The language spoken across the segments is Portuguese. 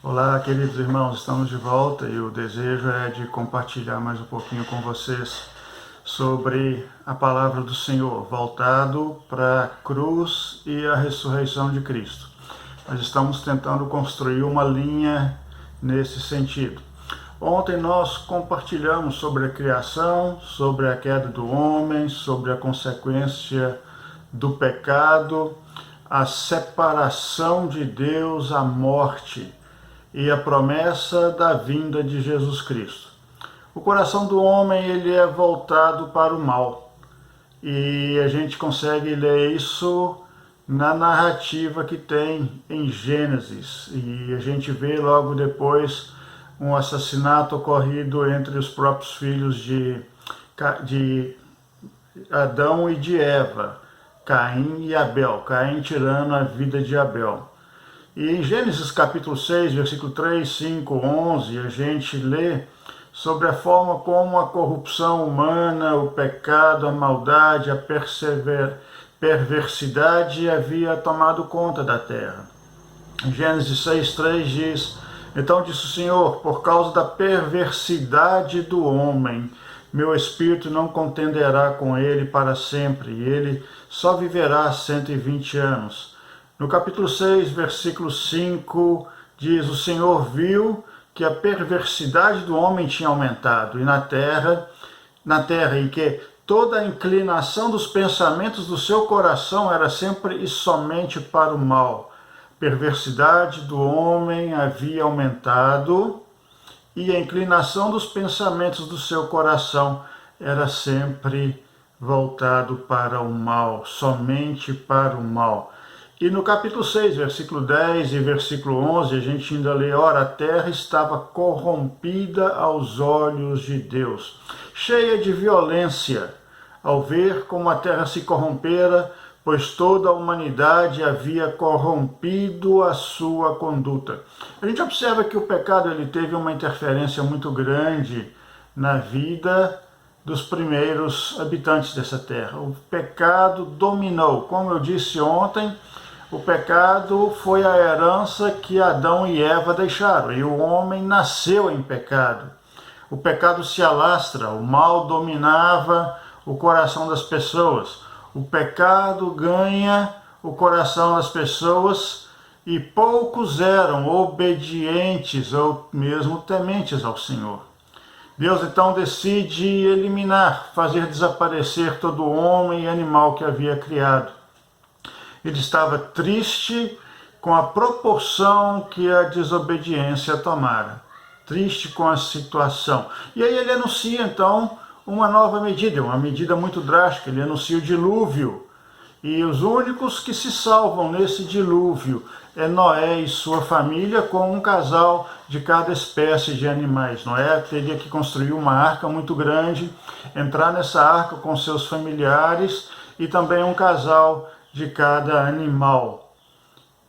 Olá, queridos irmãos, estamos de volta e o desejo é de compartilhar mais um pouquinho com vocês sobre a palavra do Senhor, voltado para a cruz e a ressurreição de Cristo. Nós estamos tentando construir uma linha nesse sentido. Ontem nós compartilhamos sobre a criação, sobre a queda do homem, sobre a consequência do pecado, a separação de Deus, a morte e a promessa da vinda de Jesus Cristo. O coração do homem ele é voltado para o mal e a gente consegue ler isso na narrativa que tem em Gênesis, e a gente vê logo depois um assassinato ocorrido entre os próprios filhos de Adão e de Eva, Caim e Abel, Caim tirando a vida de Abel. E em Gênesis capítulo 6, versículo 3, 5, 11, a gente lê sobre a forma como a corrupção humana, o pecado, a maldade, a perversidade havia tomado conta da terra. Em Gênesis 6, 3 diz: Então disse o Senhor, por causa da perversidade do homem, meu espírito não contenderá com ele para sempre, e ele só viverá 120 anos. No capítulo 6, versículo 5, diz: O Senhor viu que a perversidade do homem tinha aumentado, e na terra, e que toda a inclinação dos pensamentos do seu coração era sempre e somente para o mal. A perversidade do homem havia aumentado, e a inclinação dos pensamentos do seu coração era sempre voltado para o mal, somente para o mal. E no capítulo 6, versículo 10 e versículo 11, a gente ainda lê: Ora, a terra estava corrompida aos olhos de Deus, cheia de violência, ao ver como a terra se corrompera, pois toda a humanidade havia corrompido a sua conduta. A gente observa que o pecado ele teve uma interferência muito grande na vida dos primeiros habitantes dessa terra. O pecado dominou. Como eu disse ontem, o pecado foi a herança que Adão e Eva deixaram, e o homem nasceu em pecado. O pecado se alastra, o mal dominava o coração das pessoas. O pecado ganha o coração das pessoas e poucos eram obedientes ou mesmo tementes ao Senhor. Deus então decide eliminar, fazer desaparecer todo homem e animal que havia criado. Ele estava triste com a proporção que a desobediência tomara, triste com a situação. E aí ele anuncia então uma nova medida, uma medida muito drástica. Ele anuncia o dilúvio, e os únicos que se salvam nesse dilúvio é Noé e sua família, com um casal de cada espécie de animais. Noé teria que construir uma arca muito grande, entrar nessa arca com seus familiares e também um casal de cada animal.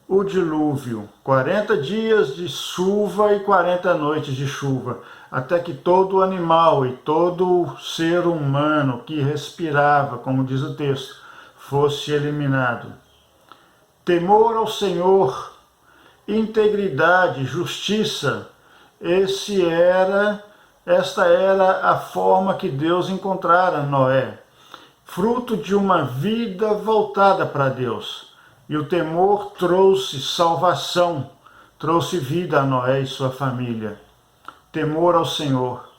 O dilúvio, 40 dias de chuva e 40 noites de chuva, até que todo animal e todo ser humano que respirava, como diz o texto, fosse eliminado. Temor ao Senhor, integridade, justiça, esta era a forma que Deus encontrara Noé, fruto de uma vida voltada para Deus. E o temor trouxe salvação, trouxe vida a Noé e sua família. Temor ao Senhor,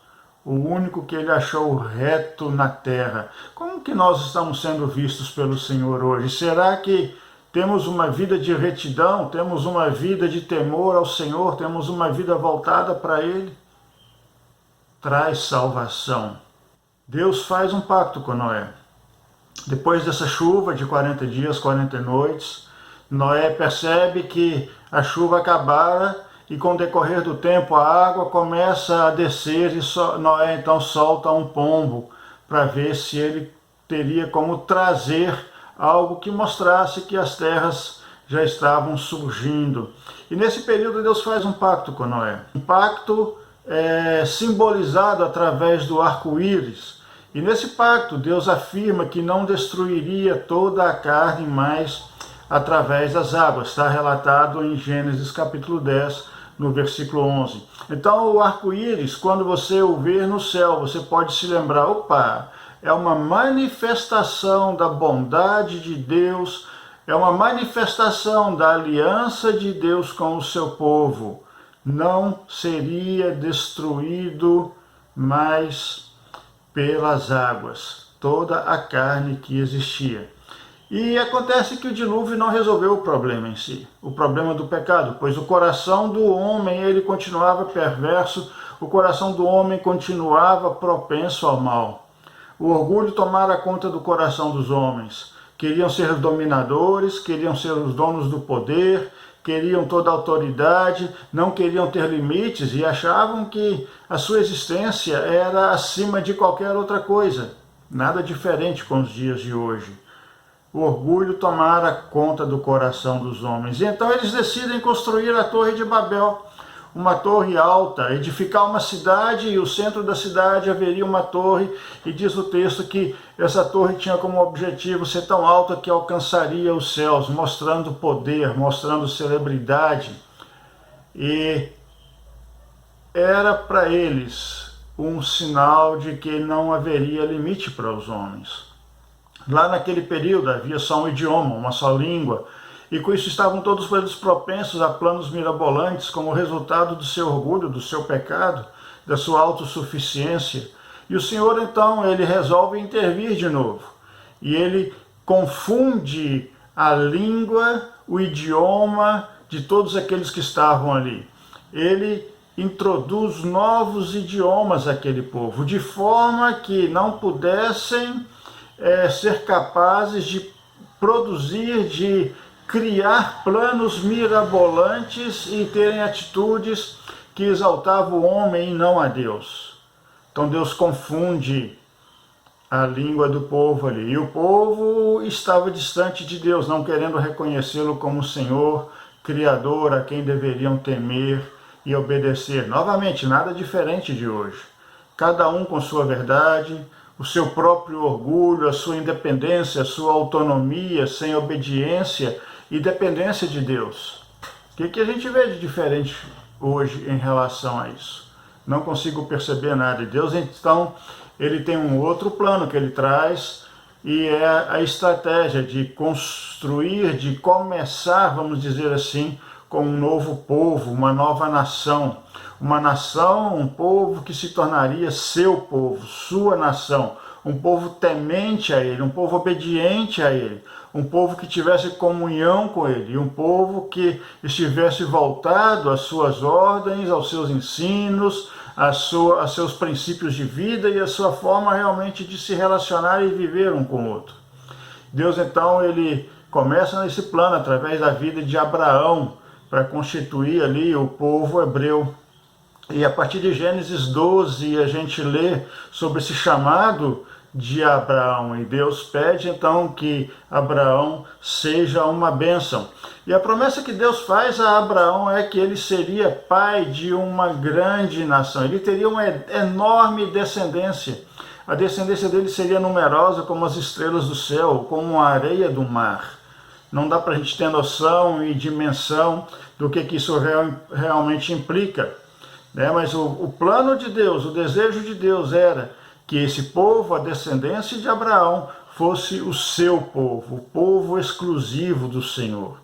o único que ele achou reto na terra. Como que nós estamos sendo vistos pelo Senhor hoje? Será que temos uma vida de retidão? Temos uma vida de temor ao Senhor? Temos uma vida voltada para Ele? Traz salvação. Deus faz um pacto com Noé. Depois dessa chuva de 40 dias, 40 noites, Noé percebe que a chuva acabara e com o decorrer do tempo a água começa a descer e Noé então solta um pombo para ver se ele teria como trazer algo que mostrasse que as terras já estavam surgindo. E nesse período Deus faz um pacto com Noé. Um pacto simbolizado através do arco-íris. E nesse pacto Deus afirma que não destruiria toda a carne, mas através das águas. Está relatado em Gênesis capítulo 10, no versículo 11. Então, o arco-íris, quando você o ver no céu, você pode se lembrar, opa, é uma manifestação da bondade de Deus, é uma manifestação da aliança de Deus com o seu povo. Não seria destruído mais pelas águas toda a carne que existia. E acontece que o dilúvio não resolveu o problema em si, o problema do pecado, pois o coração do homem ele continuava perverso, o coração do homem continuava propenso ao mal. O orgulho tomara conta do coração dos homens. Queriam ser dominadores, queriam ser os donos do poder, queriam toda a autoridade, não queriam ter limites e achavam que a sua existência era acima de qualquer outra coisa. Nada diferente com os dias de hoje. O orgulho tomara conta do coração dos homens. E então eles decidem construir a Torre de Babel, uma torre alta, edificar uma cidade e o centro da cidade haveria uma torre, e diz o texto que essa torre tinha como objetivo ser tão alta que alcançaria os céus, mostrando poder, mostrando celebridade. E era para eles um sinal de que não haveria limite para os homens. Lá naquele período havia só um idioma, uma só língua, e com isso estavam todos eles propensos a planos mirabolantes como resultado do seu orgulho, do seu pecado, da sua autossuficiência. E o Senhor então, ele resolve intervir de novo, e ele confunde a língua, o idioma de todos aqueles que estavam ali. Ele introduz novos idiomas àquele povo, de forma que não pudessem ser capazes de produzir, de criar planos mirabolantes e terem atitudes que exaltavam o homem e não a Deus. Então Deus confunde a língua do povo ali. E o povo estava distante de Deus, não querendo reconhecê-lo como Senhor, Criador, a quem deveriam temer e obedecer. Novamente, nada diferente de hoje. Cada um com sua verdade, o seu próprio orgulho, a sua independência, a sua autonomia, sem obediência e dependência de Deus. O que a gente vê de diferente hoje em relação a isso? Não consigo perceber nada. E Deus, então, ele tem um outro plano que ele traz, e é a estratégia de construir, de começar, vamos dizer assim, com um novo povo, uma nova nação. Uma nação, um povo que se tornaria seu povo, sua nação. Um povo temente a ele, um povo obediente a ele. Um povo que tivesse comunhão com ele. Um povo que estivesse voltado às suas ordens, aos seus ensinos, a seus princípios de vida e a sua forma realmente de se relacionar e viver um com o outro. Deus então ele começa nesse plano através da vida de Abraão para constituir ali o povo hebreu. E a partir de Gênesis 12 a gente lê sobre esse chamado de Abraão, e Deus pede então que Abraão seja uma bênção. E a promessa que Deus faz a Abraão é que ele seria pai de uma grande nação, ele teria uma enorme descendência. A descendência dele seria numerosa como as estrelas do céu, como a areia do mar. Não dá para a gente ter noção e dimensão do que isso realmente implica. Mas o plano de Deus, o desejo de Deus era que esse povo, a descendência de Abraão, fosse o seu povo, o povo exclusivo do Senhor.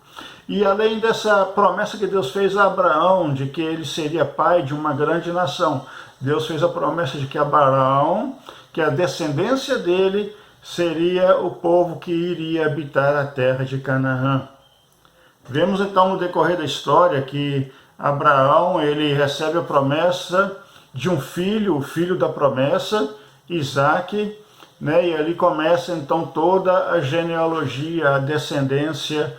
E além dessa promessa que Deus fez a Abraão, de que ele seria pai de uma grande nação, Deus fez a promessa de que Abraão, que a descendência dele seria o povo que iria habitar a terra de Canaã. Vemos então no decorrer da história que Abraão ele recebe a promessa de um filho, o filho da promessa, Isaque, e ali começa então toda a genealogia, a descendência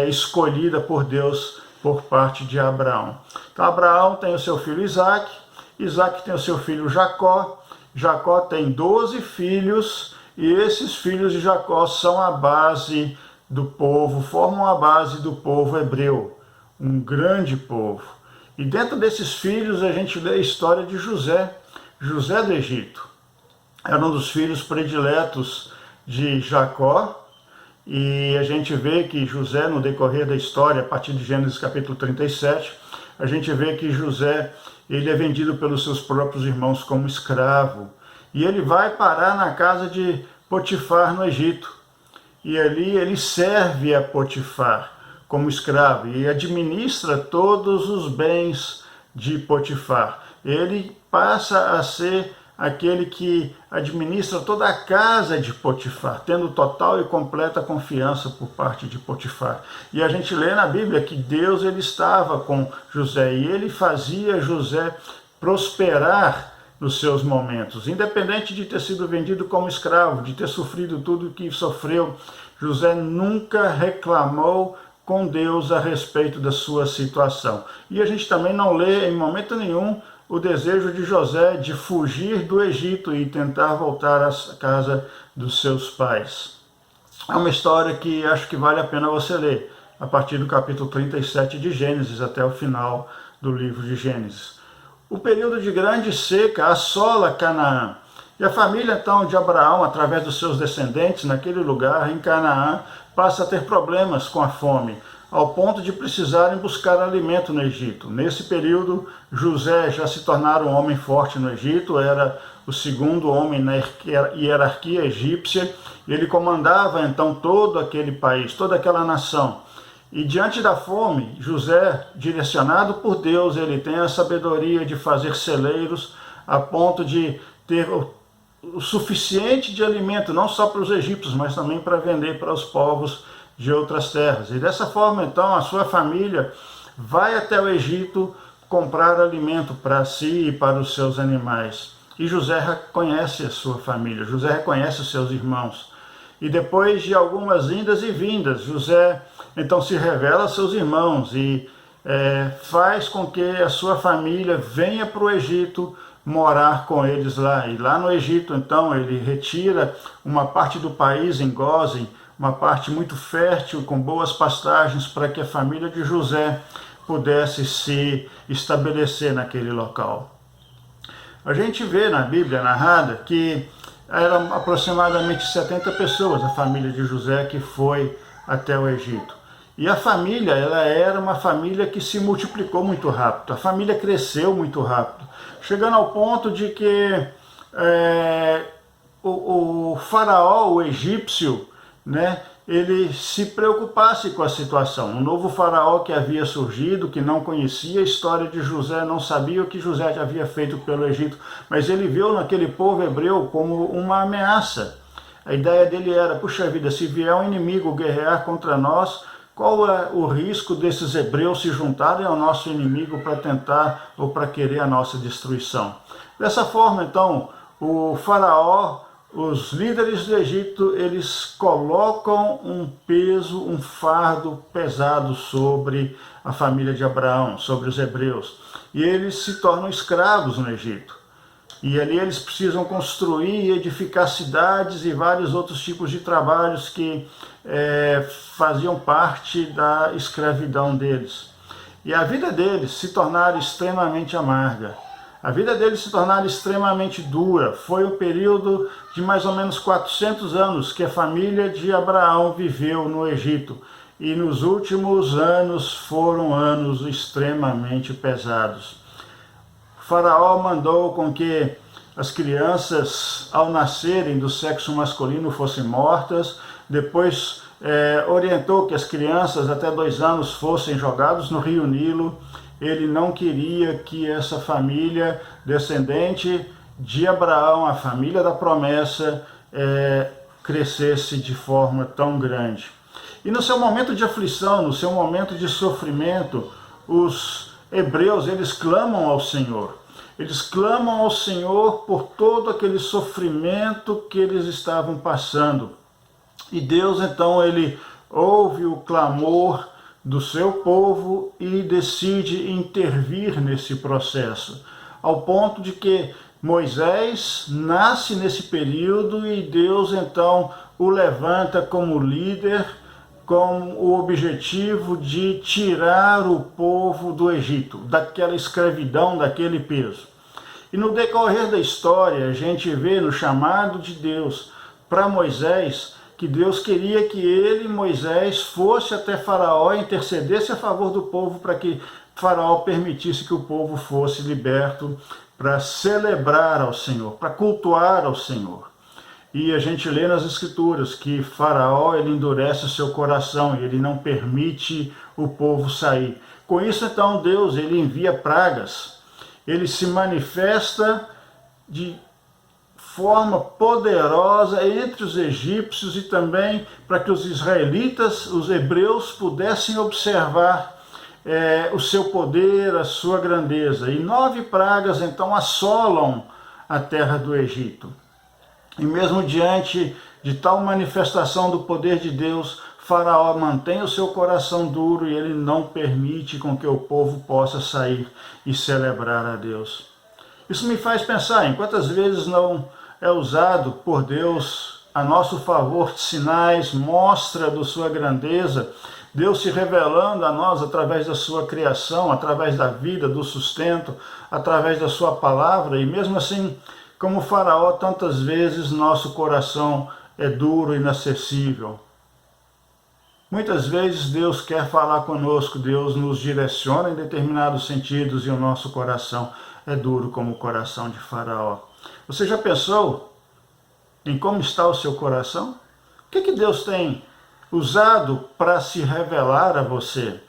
escolhida por Deus por parte de Abraão. Então Abraão tem o seu filho Isaque, Isaque tem o seu filho Jacó, Jacó tem 12 filhos, e esses filhos de Jacó são a base do povo, formam a base do povo hebreu, um grande povo. E dentro desses filhos a gente lê a história de José, José do Egito. Era um dos filhos prediletos de Jacó, e a gente vê que José, no decorrer da história, a partir de Gênesis capítulo 37, a gente vê que José, ele é vendido pelos seus próprios irmãos como escravo. E ele vai parar na casa de Potifar no Egito. E ali ele serve a Potifar como escravo e administra todos os bens de Potifar. Ele passa a ser aquele que administra toda a casa de Potifar, tendo total e completa confiança por parte de Potifar. E a gente lê na Bíblia que Deus ele estava com José e ele fazia José prosperar nos seus momentos. Independente de ter sido vendido como escravo, de ter sofrido tudo o que sofreu, José nunca reclamou com Deus a respeito da sua situação. E a gente também não lê em momento nenhum o desejo de José de fugir do Egito e tentar voltar à casa dos seus pais. É uma história que acho que vale a pena você ler, a partir do capítulo 37 de Gênesis até o final do livro de Gênesis. O período de grande seca assola Canaã. E a família, então, de Abraão, através dos seus descendentes, naquele lugar, em Canaã, passa a ter problemas com a fome, ao ponto de precisarem buscar alimento no Egito. Nesse período, José já se tornara um homem forte no Egito, era o segundo homem na hierarquia egípcia, e ele comandava, então, todo aquele país, toda aquela nação. E diante da fome, José, direcionado por Deus, ele tem a sabedoria de fazer celeiros a ponto de ter o suficiente de alimento, não só para os egípcios, mas também para vender para os povos de outras terras. E dessa forma, então, a sua família vai até o Egito comprar alimento para si e para os seus animais. E José reconhece a sua família, José reconhece os seus irmãos. E depois de algumas indas e vindas, José então se revela a seus irmãos e faz com que a sua família venha para o Egito morar com eles lá. E lá no Egito, então, ele retira uma parte do país em Gósen, uma parte muito fértil, com boas pastagens, para que a família de José pudesse se estabelecer naquele local. A gente vê na Bíblia narrada que eram aproximadamente 70 pessoas, a família de José que foi até o Egito. E a família, ela era uma família que se multiplicou muito rápido, a família cresceu muito rápido, chegando ao ponto de que o faraó, o egípcio, né, ele se preocupasse com a situação. Um novo faraó que havia surgido, que não conhecia a história de José, não sabia o que José havia feito pelo Egito, mas ele viu naquele povo hebreu como uma ameaça. A ideia dele era, puxa vida, se vier um inimigo guerrear contra nós, qual é o risco desses hebreus se juntarem ao nosso inimigo para tentar ou para querer a nossa destruição? Dessa forma, então, o faraó, os líderes do Egito, eles colocam um peso, um fardo pesado sobre a família de Abraão, sobre os hebreus. E eles se tornam escravos no Egito. E ali eles precisam construir e edificar cidades e vários outros tipos de trabalhos que faziam parte da escravidão deles. E a vida deles se tornara extremamente amarga. A vida deles se tornara extremamente dura. Foi um período de mais ou menos 400 anos que a família de Abraão viveu no Egito. E nos últimos anos foram anos extremamente pesados. O faraó mandou com que as crianças, ao nascerem do sexo masculino, fossem mortas. Depois orientou que as crianças até 2 anos fossem jogadas no rio Nilo. Ele não queria que essa família descendente de Abraão, a família da promessa, crescesse de forma tão grande. E no seu momento de aflição, no seu momento de sofrimento, os hebreus, eles clamam ao Senhor. Eles clamam ao Senhor por todo aquele sofrimento que eles estavam passando. E Deus, então, ele ouve o clamor do seu povo e decide intervir nesse processo, ao ponto de que Moisés nasce nesse período e Deus, então, o levanta como líder, com o objetivo de tirar o povo do Egito, daquela escravidão, daquele peso. E no decorrer da história, a gente vê no chamado de Deus para Moisés que Deus queria que ele, Moisés, fosse até Faraó e intercedesse a favor do povo para que Faraó permitisse que o povo fosse liberto para celebrar ao Senhor, para cultuar ao Senhor. E a gente lê nas Escrituras que Faraó ele endurece o seu coração e ele não permite o povo sair. Com isso, então, Deus ele envia pragas. Ele se manifesta de forma poderosa entre os egípcios e também para que os israelitas, os hebreus, pudessem observar o seu poder, a sua grandeza. E 9 pragas, então, assolam a terra do Egito. E mesmo diante de tal manifestação do poder de Deus, Faraó mantém o seu coração duro e ele não permite com que o povo possa sair e celebrar a Deus. Isso me faz pensar em quantas vezes não é usado por Deus a nosso favor de sinais, mostra da sua grandeza, Deus se revelando a nós através da sua criação, através da vida, do sustento, através da sua palavra, e mesmo assim, como Faraó, tantas vezes nosso coração é duro e inacessível. Muitas vezes Deus quer falar conosco, Deus nos direciona em determinados sentidos e o nosso coração é duro como o coração de Faraó. Você já pensou em como está o seu coração? O que Deus tem usado para se revelar a você?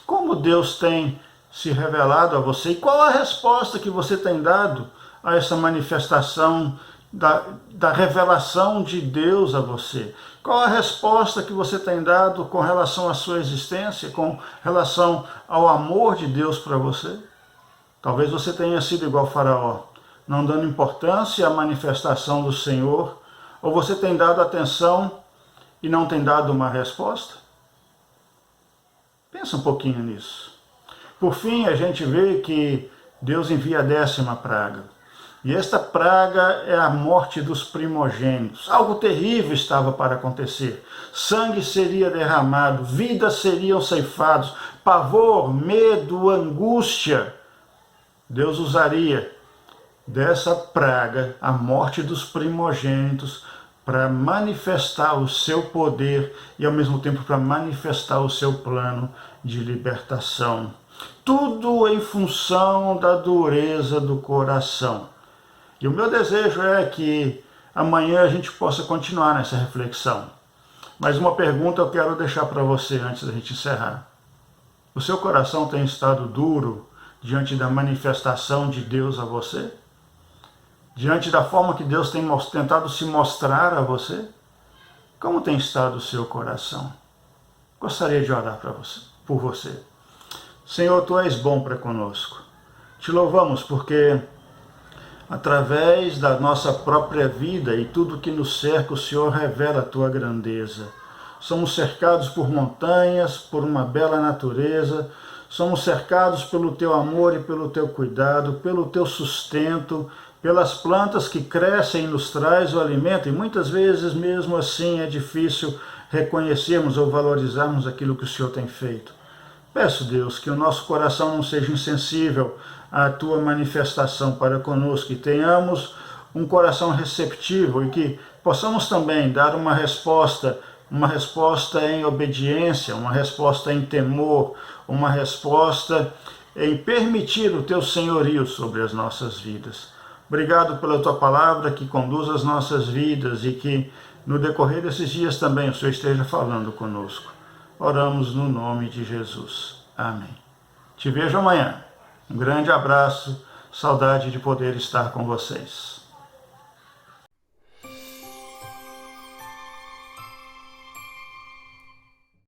Como Deus tem se revelado a você? E qual a resposta que você tem dado a essa manifestação da revelação de Deus a você? Qual a resposta que você tem dado com relação à sua existência, com relação ao amor de Deus para você? Talvez você tenha sido igual Faraó, não dando importância à manifestação do Senhor, ou você tem dado atenção e não tem dado uma resposta? Pensa um pouquinho nisso. Por fim, a gente vê que Deus envia a 10ª praga. E esta praga é a morte dos primogênitos. Algo terrível estava para acontecer. Sangue seria derramado, vidas seriam ceifadas, pavor, medo, angústia. Deus usaria dessa praga, a morte dos primogênitos, para manifestar o seu poder e ao mesmo tempo para manifestar o seu plano de libertação. Tudo em função da dureza do coração. E o meu desejo é que amanhã a gente possa continuar nessa reflexão. Mas uma pergunta eu quero deixar para você antes da gente encerrar. O seu coração tem estado duro diante da manifestação de Deus a você? Diante da forma que Deus tem tentado se mostrar a você? Como tem estado o seu coração? Gostaria de orar por você. Senhor, Tu és bom para conosco. Te louvamos porque através da nossa própria vida e tudo que nos cerca, o Senhor revela a Tua grandeza. Somos cercados por montanhas, por uma bela natureza, somos cercados pelo Teu amor e pelo Teu cuidado, pelo Teu sustento, pelas plantas que crescem e nos traz o alimento, e muitas vezes mesmo assim é difícil reconhecermos ou valorizarmos aquilo que o Senhor tem feito. Peço, Deus, que o nosso coração não seja insensível à Tua manifestação para conosco, que tenhamos um coração receptivo e que possamos também dar uma resposta em obediência, uma resposta em temor, uma resposta em permitir o Teu senhorio sobre as nossas vidas. Obrigado pela Tua palavra que conduz as nossas vidas e que no decorrer desses dias também o Senhor esteja falando conosco. Oramos no nome de Jesus. Amém. Te vejo amanhã. Um grande abraço, saudade de poder estar com vocês.